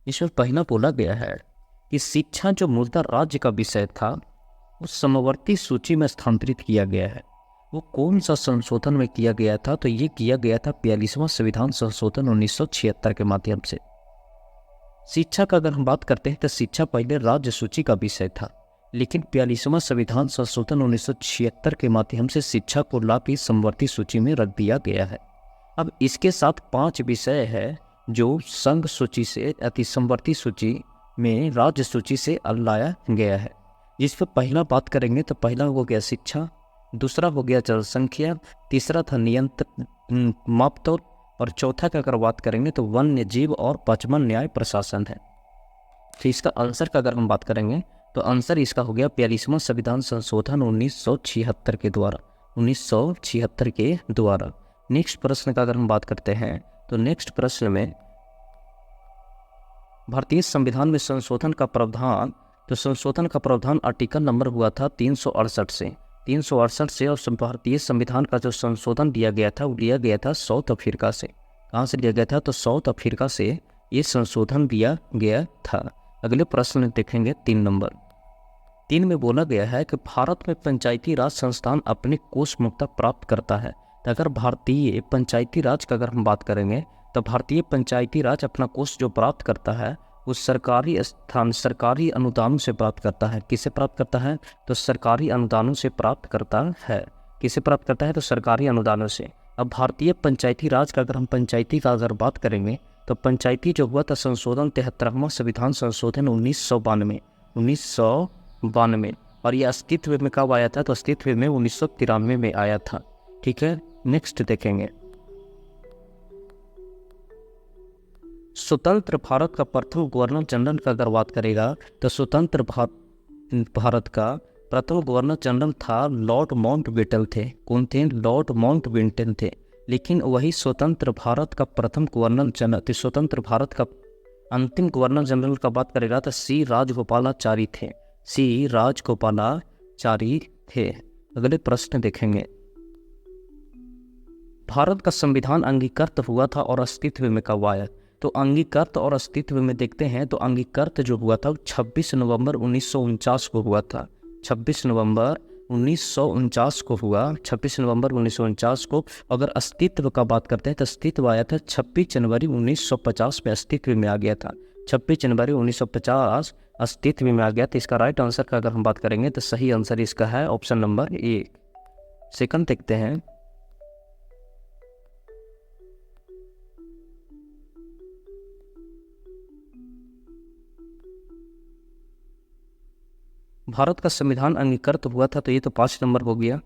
इसमें पहला बोला गया है कि शिक्षा जो मूलतः राज्य का विषय था उस समवर्ती सूची में स्थानांतरित किया गया है। वो कौन सा संशोधन में किया गया था? तो ये किया गया था 42वां संविधान संशोधन 1976 के माध्यम से। शिक्षा का अगर हम बात करते हैं तो शिक्षा पहले राज्य सूची का विषय था, लेकिन 42वां संविधान संशोधन 1976 के माध्यम से शिक्षा को ला की समवर्ती सूची में रख दिया गया है। अब इसके साथ 5 विषय है जो संघ सूची से अति समवर्ती सूची में राज्य सूची से लाया गया है। जिस पर पहला बात करेंगे तो पहला हो गया शिक्षा, दूसरा हो गया जनसंख्या, तीसरा था नियंत्रण मापतौल, और चौथा का अगर बात करेंगे तो वन्य जीव, और पांचवा न्याय प्रशासन है। तो इसका आंसर का अगर हम बात करेंगे तो आंसर इसका हो गया 42वां संविधान संशोधन 1976 के द्वारा, 1976 के द्वारा। नेक्स्ट प्रश्न का अगर हम बात करते हैं तो नेक्स्ट प्रश्न में भारतीय संविधान में संशोधन का प्रावधान, तो संशोधन का प्रावधान आर्टिकल नंबर हुआ था 368 से, 368 से। और भारतीय संविधान का जो संशोधन दिया गया था वो लिया गया था साउथ अफ्रीका से। कहाँ से लिया गया था? तो साउथ अफ्रीका से ये संशोधन दिया गया था। अगले प्रश्न देखेंगे 3 नंबर। 3 में बोला गया है कि भारत में पंचायती राज संस्थान अपनी कोष मुक्तता प्राप्त करता है। तो अगर भारतीय पंचायती राज का अगर हम बात करेंगे तो भारतीय पंचायती राज अपना कोष जो प्राप्त करता है वो सरकारी अनुदानों से प्राप्त करता है। किसे प्राप्त करता है? तो सरकारी अनुदानों से प्राप्त करता है। किसे प्राप्त करता है? तो सरकारी अनुदानों से। अब भारतीय पंचायती राज का अगर हम पंचायती का अगर बात करेंगे तो पंचायती जो हुआ था संशोधन 73वां संविधान संशोधन 1992, और ये अस्तित्व में कब आया था? तो अस्तित्व में 1993 में आया था। ठीक है, नेक्स्ट देखेंगे। स्वतंत्र भारत का प्रथम गवर्नर जनरल का अगर बात करेगा तो स्वतंत्र भारत का प्रथम गवर्नर जनरल था लॉर्ड माउंटबेटन थे। कौन थे? लॉर्ड माउंटबेटन थे। लेकिन वही स्वतंत्र भारत का प्रथम गवर्नर जनरल, स्वतंत्र भारत का अंतिम गवर्नर जनरल का बात करेगा तो सी राजगोपालाचारी थे। सी राजगोपालाचारी थे। अगले प्रश्न देखेंगे। भारत का संविधान अंगीकृत हुआ था और अस्तित्व में कब आया? तो अंगीकृत और अस्तित्व में देखते हैं तो अंगीकृत जो हुआ था 26 नवंबर 1949 को हुआ था। 26 नवंबर 1949 को हुआ, 26 नवंबर 1949 को। अगर अस्तित्व का बात करते हैं तो अस्तित्व आया था 26 जनवरी 1950 में अस्तित्व में आ गया था। 26 जनवरी 1950 अस्तित्व में आ गया। तो इसका राइट आंसर का अगर हम बात करेंगे तो सही आंसर इसका है ऑप्शन नंबर ए। सेकंड देखते हैं। भारत का संविधान अंगीकृत हुआ था, तो ये तो 5 नंबर हो गया।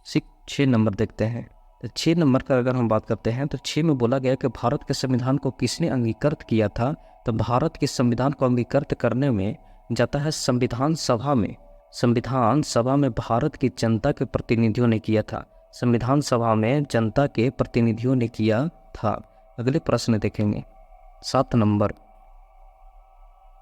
6 नंबर देखते हैं। तो 6 नंबर का अगर हम बात करते हैं तो 6 में बोला गया कि भारत के संविधान को किसने अंगीकृत किया था? तो भारत के संविधान को अंगीकृत करने में जाता है संविधान सभा में। संविधान सभा में भारत की जनता के प्रतिनिधियों ने किया था। संविधान सभा में जनता के प्रतिनिधियों ने किया था। अगले प्रश्न देखेंगे 7 नंबर।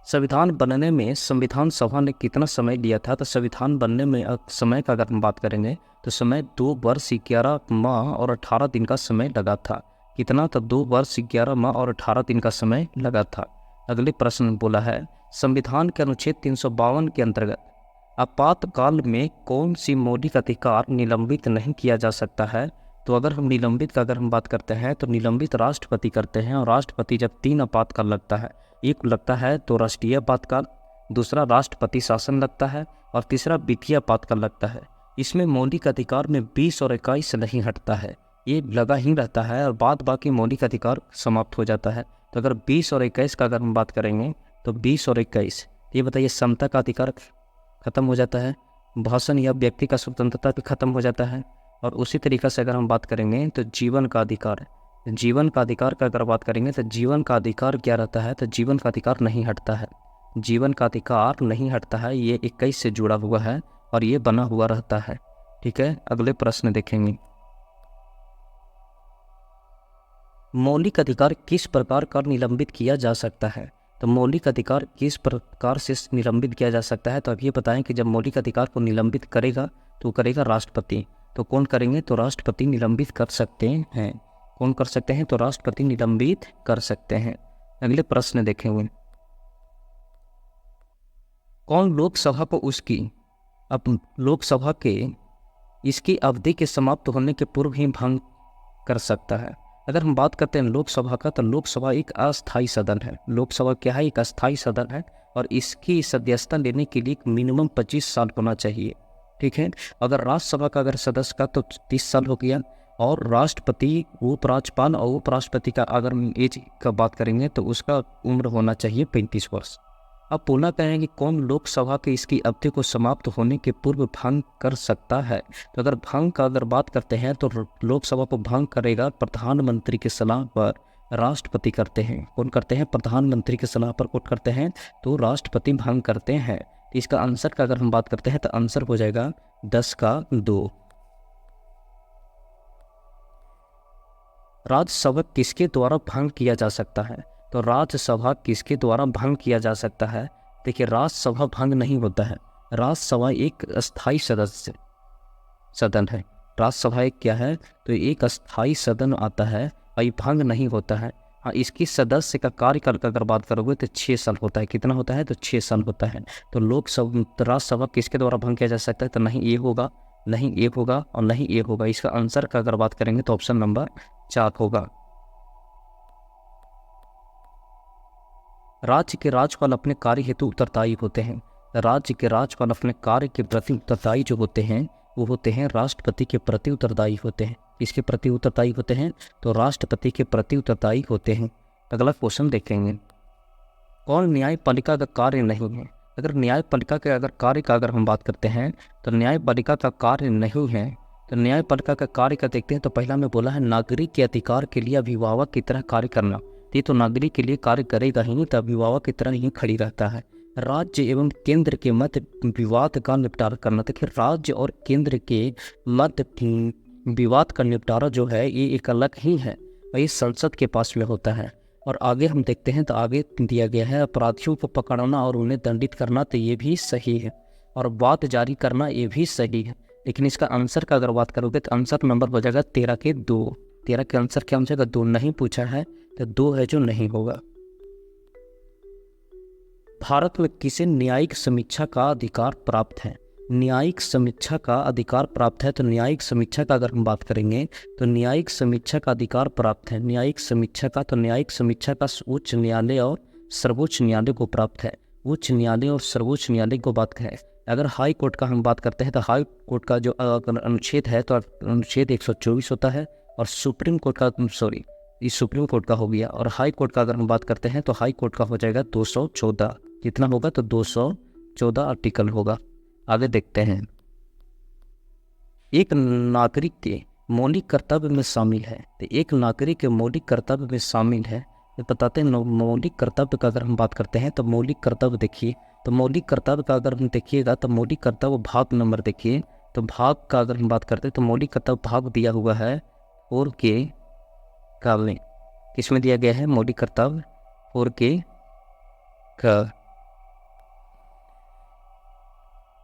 संविधान बनने में संविधान सभा ने कितना समय लिया था? तो संविधान बनने में समय का अगर हम बात करेंगे तो समय 2 वर्ष 11 माह और 18 दिन का समय लगा था। कितना? तो 2 वर्ष 11 माह और 18 दिन का समय लगा था। अगले प्रश्न बोला है संविधान के अनुच्छेद 352 के अंतर्गत आपातकाल में कौन सी मौलिक अधिकार निलंबित नहीं किया जा सकता है? तो अगर हम निलंबित का अगर हम बात करते हैं तो निलंबित राष्ट्रपति करते हैं, और राष्ट्रपति जब 3 आपातकाल लगता है, एक लगता है तो राष्ट्रीय आपातकाल, दूसरा राष्ट्रपति शासन लगता है, और तीसरा वित्तीय आपातकाल लगता है। इसमें मौलिक अधिकार में 20 और 21 नहीं हटता है, ये लगा ही रहता है और बाद बाकी मौलिक अधिकार समाप्त हो जाता है। तो अगर 20 और 21 का अगर हम बात करेंगे तो 20 और 21, ये बताइए समता का अधिकार खत्म हो जाता है, भाषण या व्यक्ति का स्वतंत्रता भी खत्म हो जाता है, और उसी तरीक़े से अगर हम बात करेंगे तो जीवन का अधिकार है। जीवन का अधिकार का अगर बात करेंगे तो जीवन का अधिकार क्या रहता है? तो जीवन का अधिकार नहीं हटता है, जीवन का अधिकार नहीं हटता है, ये 21 से जुड़ा हुआ है और ये बना हुआ रहता है। ठीक है, अगले प्रश्न देखेंगे। मौलिक अधिकार किस प्रकार का निलंबित किया जा सकता है? तो मौलिक अधिकार किस प्रकार से निलंबित किया जा सकता है? तो अब ये बताएं कि जब मौलिक अधिकार को निलंबित करेगा तो करेगा राष्ट्रपति। तो कौन करेंगे? तो राष्ट्रपति निलंबित कर सकते हैं। कौन कर सकते हैं? तो राष्ट्रपति निलंबित कर सकते हैं। अगले प्रश्न देखेंगे, कौन लोकसभा को उसकी अब लोकसभा के इसकी अवधि के समाप्त होने के पूर्व ही भंग कर सकता है। अगर हम बात करते हैं लोकसभा का, तो लोकसभा एक अस्थायी सदन है। लोकसभा क्या है? एक अस्थायी सदन है और इसकी सदस्यता लेने के लिए मिनिमम 25 साल होना चाहिए। ठीक है। अगर राज्यसभा का अगर सदस्य का तो 30 साल हो गया, और राष्ट्रपति, उपराज्यपाल और उपराष्ट्रपति का अगर एज का बात करेंगे तो उसका उम्र होना चाहिए 35 वर्ष। अब पुनः कहेंगे कौन लोकसभा के इसकी अवधि को समाप्त होने के पूर्व भंग कर सकता है। तो अगर भंग का अगर बात करते हैं तो लोकसभा को भंग करेगा प्रधानमंत्री की सलाह पर राष्ट्रपति करते हैं। कौन करते हैं? प्रधानमंत्री की सलाह पर कौन करते हैं? तो राष्ट्रपति भंग करते हैं। तो इसका आंसर का अगर हम बात करते हैं तो आंसर हो जाएगा 10 का 2। राज्यसभा किसके द्वारा भंग किया जा सकता है? तो राज्यसभा किसके द्वारा भंग किया जा सकता है? देखिए, राज्यसभा भंग नहीं होता है। राज्यसभा एक अस्थायी सदन है। राज्यसभा एक क्या है? तो एक अस्थायी सदन आता है और ये भंग नहीं होता है। हाँ, इसकी सदस्य का कार्यकाल का अगर बात करोगे तो 6 साल होता है। कितना होता है? तो 6 साल होता है। तो राज्यसभा किसके द्वारा भंग किया जा सकता है? तो नहीं ये होगा, नहीं ये होगा और नहीं ये होगा। इसका आंसर का अगर बात करेंगे तो ऑप्शन नंबर 4 होगा। राज्य के राज्यपाल अपने कार्य हेतु उत्तरदायी होते हैं। राज्य के राज्यपाल अपने कार्य के प्रति उत्तरदायी जो होते हैं वो होते हैं राष्ट्रपति के प्रति उत्तरदायी होते हैं। किसके प्रति उत्तरदायी होते हैं? तो राष्ट्रपति के प्रति उत्तरदायी होते हैं। अगला क्वेश्चन देखेंगे, कौन न्यायपालिका का कार्य नहीं है? अगर न्यायपालिका के अगर कार्य का अगर हम बात करते हैं तो न्यायपालिका का कार्य नहीं है। तो न्यायपालिका का कार्य का देखते हैं तो पहला में बोला है नागरिक के अधिकार के लिए अभिभावक की तरह कार्य करना। ये तो नागरिक के लिए कार्य करेगा ही नहीं, तो अभिभावक की तरह ही खड़ी रहता है। राज्य एवं केंद्र के मध्य विवाद का निपटारा करना। देखिए, राज्य और केंद्र के मध्य विवाद का निपटारा जो है ये एक अलग ही है और ये संसद के पास में होता है। और आगे हम देखते हैं तो आगे दिया गया है अपराधियों को पकड़ना और उन्हें दंडित करना, तो ये भी सही है। और वाद जारी करना ये भी सही है। लेकिन इसका आंसर का अगर बात करोगे तो आंसर नंबर हो जाएगा 13 के 2। 13 के आंसर क्या हो जाएगा? 2 नहीं पूछा है तो 2 है जो नहीं होगा। भारत में किसे न्यायिक समीक्षा का अधिकार प्राप्त है? न्यायिक समीक्षा का अधिकार प्राप्त है। तो न्यायिक समीक्षा का अगर हम बात करेंगे तो न्यायिक समीक्षा का अधिकार प्राप्त है। न्यायिक समीक्षा का, तो न्यायिक समीक्षा का उच्च न्यायालय और सर्वोच्च न्यायालय को प्राप्त है। उच्च न्यायालय और सर्वोच्च न्यायालय को बात करें। अगर हाई कोर्ट का हम बात करते हैं तो हाई कोर्ट का जो अनुच्छेद है तो अनुच्छेद 124 होता है। और सुप्रीम कोर्ट का, सॉरी, ये सुप्रीम कोर्ट का हो गया। और हाई कोर्ट का अगर हम बात करते हैं तो हाई कोर्ट का हो जाएगा 214। कितना होगा? तो 214 आर्टिकल होगा। आगे देखते हैं, एक नागरिक के मौलिक कर्तव्य में शामिल है। तो एक नागरिक के मौलिक कर्तव्य में शामिल है, तो बताते हैं मौलिक कर्तव्य का अगर हम बात करते हैं तो मौलिक कर्तव्य देखिए, तो मौलिक कर्तव्य का अगर हम देखिएगा तो मौलिक कर्तव्य भाग नंबर देखिए। तो भाग का अगर हम बात करते हैं तो मौलिक कर्तव्य भाग दिया हुआ है और के का में, किसमें दिया गया है? मौलिक कर्तव्य और के का।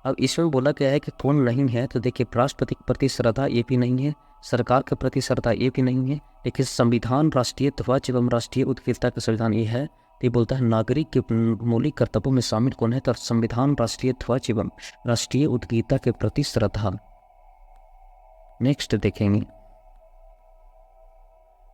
अब इसमें बोला गया है कि कौन नहीं है। तो देखिए, राष्ट्रपति के प्रति श्रद्धा ये भी नहीं है, सरकार के प्रति श्रद्धा ये भी नहीं है। लेकिन संविधान, राष्ट्रीय ध्वज एवं राष्ट्रीय उत्कृष्टता का संविधान ये है। तो ये बोलता है नागरिक के मौलिक कर्तव्यों में शामिल कौन है? तो संविधान, राष्ट्रीय ध्वज एवं राष्ट्रीय उत्कृष्टता के प्रति श्रद्धा। नेक्स्ट देखेंगे,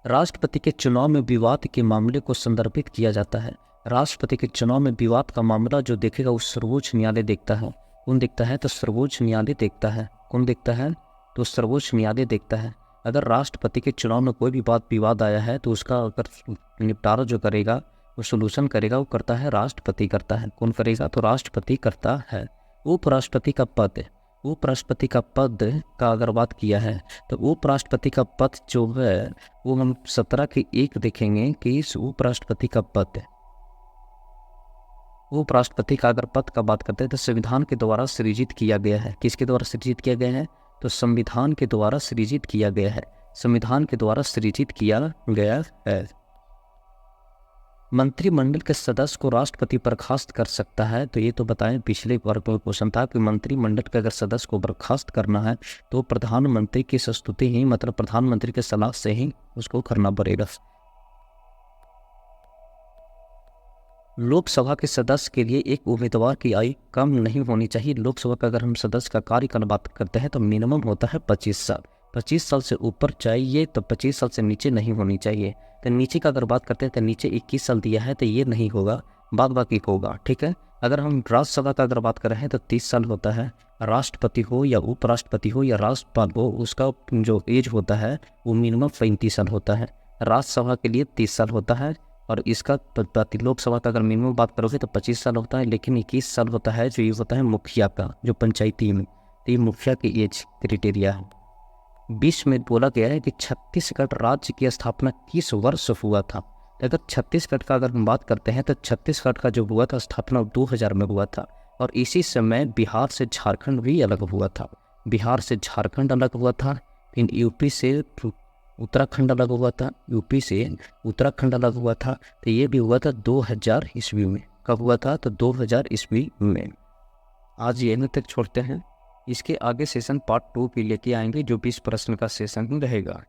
राष्ट्रपति के चुनाव में विवाद के मामले को संदर्भित किया जाता है। राष्ट्रपति के चुनाव में विवाद का मामला जो देखेगा वो सर्वोच्च न्यायालय देखता है। कौन देखता है? तो सर्वोच्च न्यायालय देखता है। कौन देखता है? तो सर्वोच्च न्यायालय देखता है। अगर राष्ट्रपति के चुनाव में कोई भी विवाद आया है तो उसका अगर निपटारा जो करेगा, वो सोल्यूशन करेगा, वो करता है राष्ट्रपति करता है। कौन करेगा? तो राष्ट्रपति करता है। उपराष्ट्रपति का पद, उपराष्ट्रपति का पद का अगर बात किया है तो उपराष्ट्रपति का पद जो है वो हम 17 के 1 देखेंगे कि इस उपराष्ट्रपति का पद, उपराष्ट्रपति का अगर पद का बात करते हैं तो संविधान के द्वारा सृजित किया गया है। किसके द्वारा सृजित किया गया है? तो संविधान के द्वारा सृजित किया गया है। संविधान के द्वारा सृजित किया गया है। मंत्रिमंडल के सदस्य को राष्ट्रपति बर्खास्त कर सकता है। तो ये तो बताएं, पिछले वर्ग में क्वेश्चन था कि मंत्रिमंडल के अगर सदस्य को बर्खास्त करना है तो प्रधानमंत्री की संस्तुति ही, मतलब प्रधानमंत्री के सलाह से ही उसको करना पड़ेगा। लोकसभा के सदस्य के लिए एक उम्मीदवार की आयु कम नहीं होनी चाहिए। लोकसभा का अगर हम सदस्य का कार्यकाल बात करते हैं तो मिनिमम होता है 25 साल। 25 साल से ऊपर चाहिए तो 25 साल से नीचे नहीं होनी चाहिए। तो नीचे का अगर बात करते हैं तो नीचे 21 साल दिया है तो ये नहीं होगा, बाद बाकी होगा। ठीक है। अगर हम राज्यसभा का अगर बात कर रहे हैं तो 30 साल होता है। राष्ट्रपति हो या उपराष्ट्रपति हो या राज्यपाल हो, उसका जो एज होता है वो मिनिमम 35 साल होता है। राज्यसभा के लिए 30 साल होता है और इसका प्रति लोकसभा का अगर मिनिमम बात करोगे तो 25 साल होता है, लेकिन 21 साल होता है जो ये होता है मुखिया का, जो पंचायती में, तो ये मुखिया की एज क्राइटेरिया है। 20 में बोला गया है कि छत्तीसगढ़ राज्य की स्थापना किस वर्ष हुआ था। अगर छत्तीसगढ़ का अगर हम बात करते हैं तो छत्तीसगढ़ का जो हुआ था स्थापना 2000 में हुआ था। और इसी समय बिहार से झारखंड भी अलग हुआ था। बिहार से झारखंड अलग हुआ था, फिर यूपी से उत्तराखंड अलग हुआ था, यूपी से उत्तराखंड अलग हुआ था। तो ये भी हुआ था 2000 ईस्वी में। कब हुआ था? तो 2000 ईस्वी में। आज यहीं तक छोड़ते हैं। इसके आगे सेशन पार्ट 2 भी लेके आएंगे जो 20 प्रश्न का सेशन रहेगा।